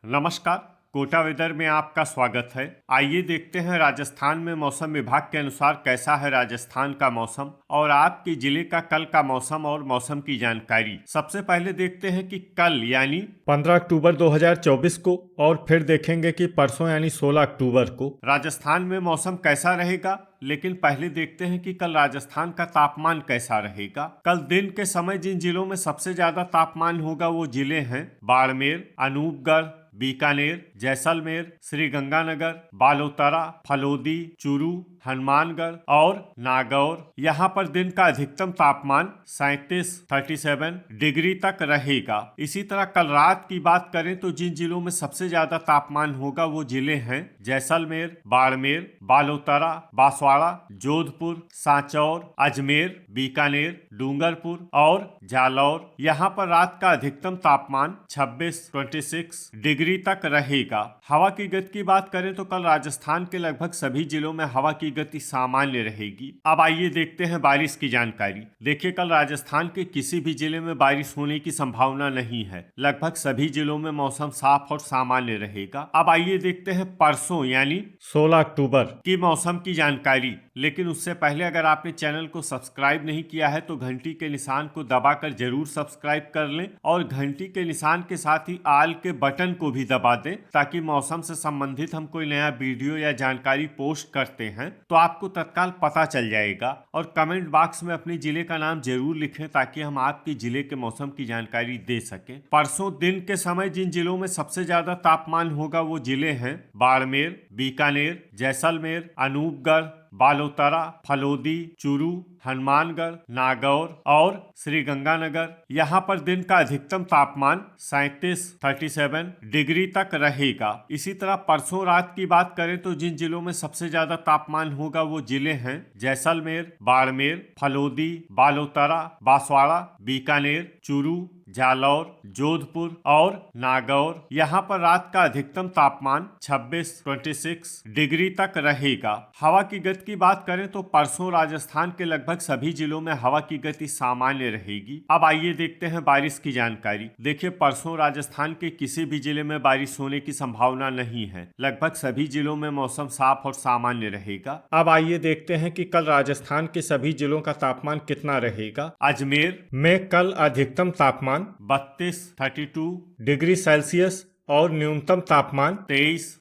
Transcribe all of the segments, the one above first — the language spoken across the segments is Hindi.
नमस्कार, कोटा वेदर में आपका स्वागत है। आइए देखते हैं राजस्थान में मौसम विभाग के अनुसार कैसा है राजस्थान का मौसम और आपके जिले का कल का मौसम और मौसम की जानकारी। सबसे पहले देखते हैं कि कल यानी 15 अक्टूबर 2024 को और फिर देखेंगे कि परसों यानी 16 अक्टूबर को राजस्थान में मौसम कैसा रहेगा। लेकिन पहले देखते हैं कि कल राजस्थान का तापमान कैसा रहेगा। कल दिन के समय जिन जिलों में सबसे ज्यादा तापमान होगा वो जिले हैं बाड़मेर, अनूपगढ़, बीकानेर, जैसलमेर, श्रीगंगानगर, बालोतरा, फलोदी, चूरू, हनुमानगढ़ और नागौर। यहाँ पर दिन का अधिकतम तापमान 37 डिग्री तक रहेगा। इसी तरह कल रात की बात करें तो जिन जिलों में सबसे ज्यादा तापमान होगा वो जिले हैं जैसलमेर, बाड़मेर, बालोतरा, बांसवाड़ा, जोधपुर, सांचौर, अजमेर, बीकानेर, डूंगरपुर और जालौर। यहाँ पर रात का अधिकतम तापमान 26 डिग्री तक रहेगा। हवा की गति की बात करें तो कल राजस्थान के लगभग सभी जिलों में हवा की गति सामान्य रहेगी। अब आइए देखते हैं बारिश की जानकारी। देखिए, कल राजस्थान के किसी भी जिले में बारिश होने की संभावना नहीं है। लगभग सभी जिलों में मौसम साफ और सामान्य रहेगा। अब आइए देखते हैं परसों यानी 16 अक्टूबर की मौसम की जानकारी। लेकिन उससे पहले अगर आपने चैनल को सब्सक्राइब नहीं किया है तो घंटी के निशान को दबाकर जरूर सब्सक्राइब कर लें और घंटी के निशान के साथ ही आल के बटन को भी दबा दें ताकि मौसम से संबंधित हम कोई नया वीडियो या जानकारी पोस्ट करते हैं तो आपको तत्काल पता चल जाएगा। और कमेंट बॉक्स में अपने जिले का नाम जरूर लिखें ताकि हम आपके जिले के मौसम की जानकारी दे सकें। परसों दिन के समय जिन जिलों में सबसे ज्यादा तापमान होगा वो जिले हैं बाड़मेर, बीकानेर, जैसलमेर, अनूपगढ़, बालोतरा, फलोदी, चूरू, हनुमानगढ़, नागौर और श्रीगंगानगर। यहाँ पर दिन का अधिकतम तापमान 37 डिग्री तक रहेगा। इसी तरह परसों रात की बात करें तो जिन जिलों में सबसे ज्यादा तापमान होगा वो जिले हैं जैसलमेर, बाड़मेर, फलोदी, बालोतरा, बांसवाड़ा, बीकानेर, चूरू, जालौर, जोधपुर और नागौर। यहाँ पर रात का अधिकतम तापमान 26 डिग्री तक रहेगा। हवा की गति की बात करें तो परसों राजस्थान के लगभग सभी जिलों में हवा की गति सामान्य रहेगी। अब आइए देखते हैं बारिश की जानकारी। देखिए, परसों राजस्थान के किसी भी जिले में बारिश होने की संभावना नहीं है। लगभग सभी जिलों में मौसम साफ और सामान्य रहेगा। अब आइए देखते हैं कि कल राजस्थान के सभी जिलों का तापमान कितना रहेगा। अजमेर में कल अधिकतम तापमान 32 डिग्री सेल्सियस और न्यूनतम तापमान 23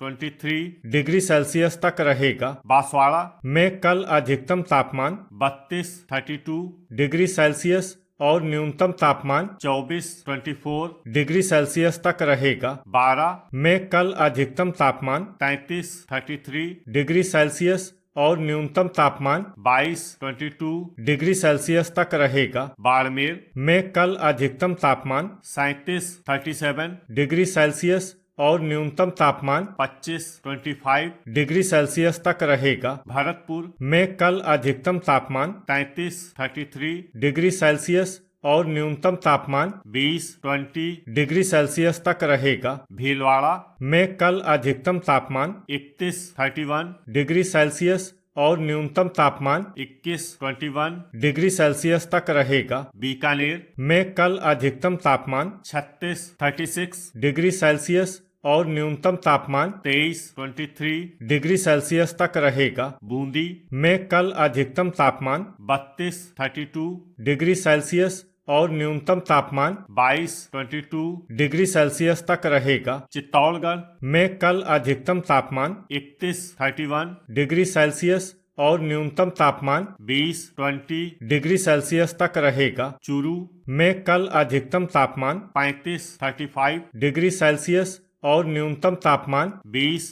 डिग्री सेल्सियस तक रहेगा। बांसवाड़ा में कल अधिकतम तापमान 32 डिग्री सेल्सियस और न्यूनतम तापमान 24 डिग्री सेल्सियस तक रहेगा। बारा में कल अधिकतम तापमान 33 डिग्री सेल्सियस और न्यूनतम तापमान 22 डिग्री सेल्सियस तक रहेगा। बाड़मेर में कल अधिकतम तापमान 37 डिग्री सेल्सियस और न्यूनतम तापमान 25 डिग्री सेल्सियस तक रहेगा। भरतपुर में कल अधिकतम तापमान 33 डिग्री सेल्सियस और न्यूनतम तापमान 20 डिग्री सेल्सियस तक रहेगा। भीलवाड़ा में कल अधिकतम तापमान 31 डिग्री सेल्सियस और न्यूनतम तापमान 21 डिग्री सेल्सियस तक रहेगा। बीकानेर में कल अधिकतम तापमान 36 डिग्री सेल्सियस और न्यूनतम तापमान 23 डिग्री सेल्सियस तक रहेगा। बूंदी में कल अधिकतम तापमान 32 डिग्री सेल्सियस और न्यूनतम तापमान 22 डिग्री सेल्सियस तक रहेगा। चित्तौड़गढ़ में कल अधिकतम तापमान 31 डिग्री सेल्सियस और न्यूनतम तापमान 20 डिग्री सेल्सियस तक रहेगा। चूरू में कल अधिकतम तापमान 35 डिग्री सेल्सियस और न्यूनतम तापमान 20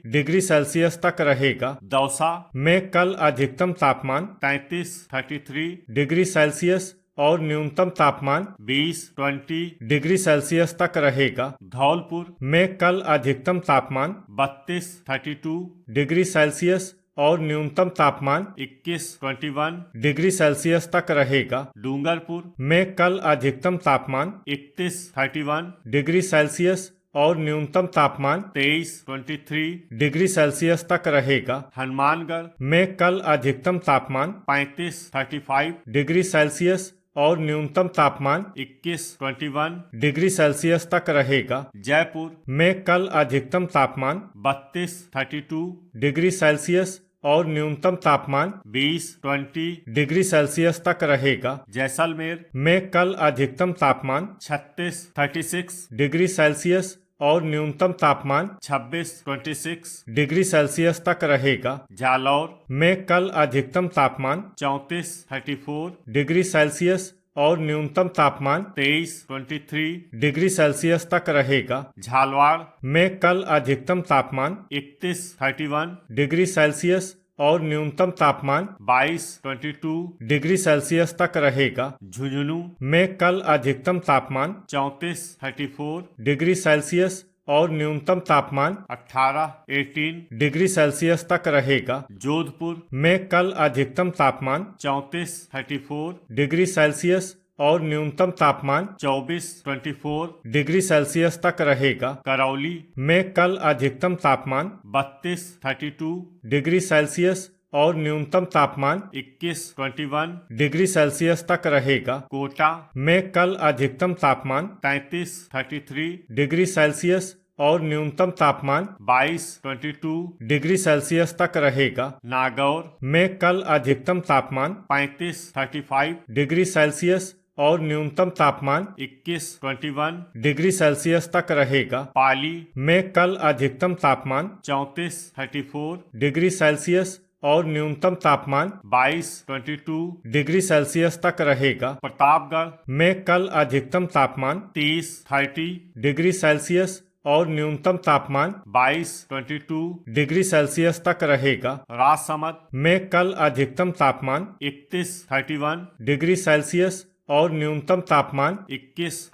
डिग्री सेल्सियस तक रहेगा। दौसा में कल अधिकतम तापमान 33 डिग्री सेल्सियस और न्यूनतम तापमान 20 डिग्री सेल्सियस तक रहेगा। धौलपुर में कल अधिकतम तापमान 32 डिग्री सेल्सियस और न्यूनतम तापमान 21 डिग्री सेल्सियस तक रहेगा। डूंगरपुर में कल अधिकतम तापमान 31 डिग्री सेल्सियस और न्यूनतम तापमान 23 डिग्री सेल्सियस तक रहेगा। हनुमानगढ़ में कल अधिकतम तापमान 35 डिग्री सेल्सियस और न्यूनतम तापमान 21 डिग्री सेल्सियस तक रहेगा। जयपुर में कल अधिकतम तापमान 32 डिग्री सेल्सियस और न्यूनतम तापमान 20 डिग्री सेल्सियस तक रहेगा। जैसलमेर में कल अधिकतम तापमान 36 डिग्री सेल्सियस और न्यूनतम तापमान 26 डिग्री सेल्सियस तक रहेगा। जालौर में कल अधिकतम तापमान 34 डिग्री सेल्सियस और न्यूनतम तापमान 23 डिग्री सेल्सियस तक रहेगा। झालवाड़ में कल अधिकतम तापमान 31 डिग्री सेल्सियस और न्यूनतम तापमान 22 डिग्री सेल्सियस तक रहेगा। झुंझुनू में कल अधिकतम तापमान 34 डिग्री सेल्सियस और न्यूनतम तापमान 18 डिग्री सेल्सियस तक रहेगा। जोधपुर में कल अधिकतम तापमान 34 डिग्री सेल्सियस और न्यूनतम तापमान 24 डिग्री सेल्सियस तक रहेगा। करौली में कल अधिकतम तापमान 32 डिग्री सेल्सियस और न्यूनतम तापमान 21 डिग्री सेल्सियस तक रहेगा। कोटा में कल अधिकतम तापमान 33 डिग्री सेल्सियस और न्यूनतम तापमान 22 डिग्री सेल्सियस तक रहेगा। नागौर में कल अधिकतम तापमान 35 डिग्री सेल्सियस और न्यूनतम तापमान 21 डिग्री सेल्सियस तक रहेगा। पाली में कल अधिकतम तापमान 34 डिग्री सेल्सियस और न्यूनतम तापमान 22 डिग्री सेल्सियस तक रहेगा। प्रतापगढ़ में कल अधिकतम तापमान 30 डिग्री सेल्सियस और न्यूनतम तापमान 22 डिग्री सेल्सियस तक रहेगा। राजसमंद में कल अधिकतम तापमान 31 डिग्री सेल्सियस और न्यूनतम तापमान 21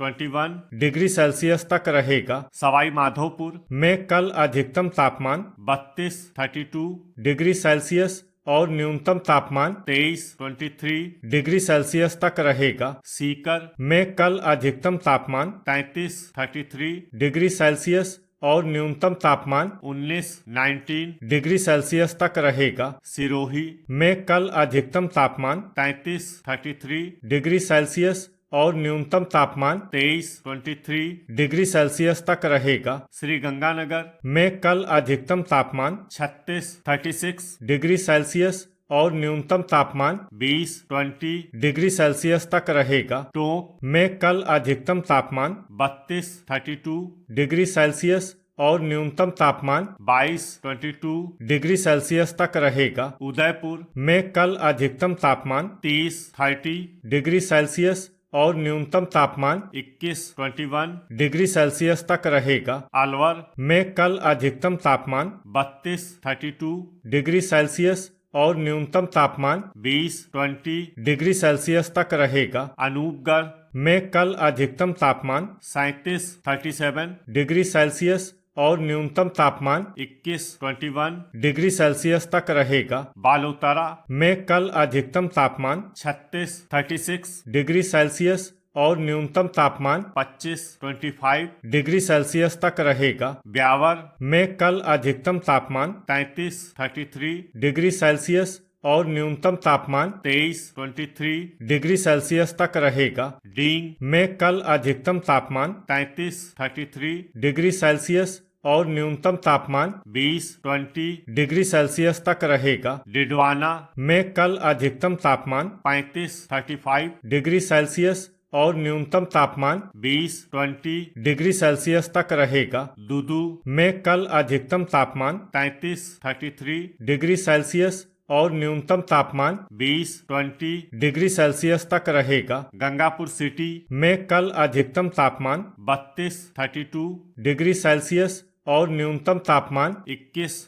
डिग्री सेल्सियस तक रहेगा। सवाई माधोपुर में कल अधिकतम तापमान 32 डिग्री सेल्सियस और न्यूनतम तापमान 23 डिग्री सेल्सियस तक रहेगा। सीकर में कल अधिकतम तापमान 33 डिग्री सेल्सियस और न्यूनतम तापमान 19 डिग्री सेल्सियस तक रहेगा। सिरोही में कल अधिकतम तापमान 33 डिग्री सेल्सियस और न्यूनतम तापमान 23 डिग्री सेल्सियस तक रहेगा। श्रीगंगानगर में कल अधिकतम तापमान 36 डिग्री सेल्सियस और न्यूनतम तापमान 20 डिग्री सेल्सियस तक रहेगा। टोंक में कल अधिकतम तापमान 32 डिग्री सेल्सियस और न्यूनतम तापमान 22 डिग्री सेल्सियस तक रहेगा। उदयपुर में कल अधिकतम तापमान 30 डिग्री सेल्सियस और न्यूनतम तापमान 21 डिग्री सेल्सियस तक रहेगा। अलवर में कल अधिकतम तापमान 32 डिग्री सेल्सियस और न्यूनतम तापमान 20 डिग्री सेल्सियस तक रहेगा। अनूपगढ़ में कल अधिकतम तापमान 37 डिग्री सेल्सियस और न्यूनतम तापमान 21 डिग्री सेल्सियस तक रहेगा। बालोतरा में कल अधिकतम तापमान 36 डिग्री सेल्सियस और न्यूनतम तापमान 25 डिग्री सेल्सियस तक रहेगा। ब्यावर में कल अधिकतम तापमान 33 डिग्री सेल्सियस और न्यूनतम तापमान 23 डिग्री सेल्सियस तक रहेगा। डींग में कल अधिकतम तापमान 33 डिग्री सेल्सियस और न्यूनतम तापमान 20 डिग्री सेल्सियस तक रहेगा। डिडवाना में कल अधिकतम तापमान 35 डिग्री सेल्सियस और न्यूनतम तापमान 20 डिग्री सेल्सियस तक रहेगा। दुदू में कल अधिकतम तापमान 33 डिग्री सेल्सियस और न्यूनतम तापमान 20 डिग्री सेल्सियस तक रहेगा। गंगापुर सिटी में कल अधिकतम तापमान 32 डिग्री सेल्सियस और न्यूनतम तापमान 21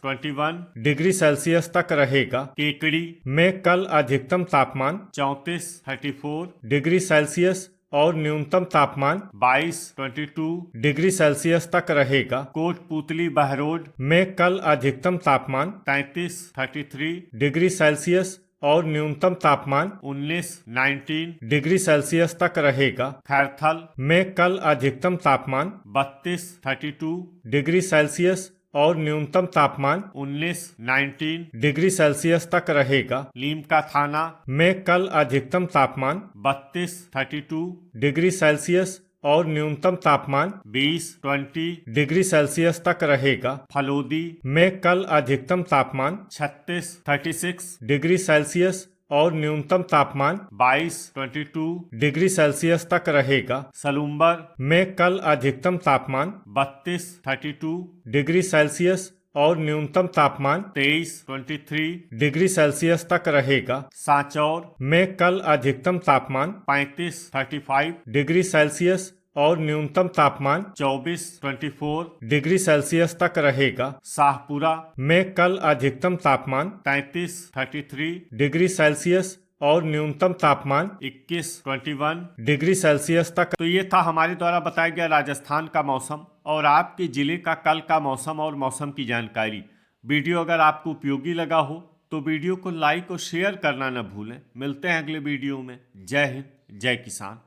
डिग्री सेल्सियस तक रहेगा। केकड़ी में कल अधिकतम तापमान 34 डिग्री सेल्सियस और न्यूनतम तापमान 22 डिग्री सेल्सियस तक रहेगा। कोटपुतली बहरोड में कल अधिकतम तापमान 33 डिग्री सेल्सियस और न्यूनतम तापमान 19 डिग्री सेल्सियस तक रहेगा। खैरथल में कल अधिकतम तापमान 32 डिग्री सेल्सियस और न्यूनतम तापमान 19 डिग्री सेल्सियस तक रहेगा। लीमका थाना में कल अधिकतम तापमान 32 डिग्री सेल्सियस और न्यूनतम तापमान 20 डिग्री सेल्सियस तक रहेगा। फलोदी में कल अधिकतम तापमान 36 डिग्री सेल्सियस और न्यूनतम तापमान 22 डिग्री सेल्सियस तक रहेगा। सलूम्बर में कल अधिकतम तापमान 32 डिग्री सेल्सियस और न्यूनतम तापमान 23 डिग्री सेल्सियस तक रहेगा। सांचौर में कल अधिकतम तापमान 35 डिग्री सेल्सियस और न्यूनतम तापमान 24 डिग्री सेल्सियस तक रहेगा। शाहपुरा में कल अधिकतम तापमान 33 डिग्री सेल्सियस और न्यूनतम तापमान 21 डिग्री सेल्सियस तक। तो ये था हमारे द्वारा बताया गया राजस्थान का मौसम और आपके जिले का कल का मौसम और मौसम की जानकारी। वीडियो अगर आपको उपयोगी लगा हो तो वीडियो को लाइक और शेयर करना न भूलें। मिलते हैं अगले वीडियो में। जय हिंद, जय किसान।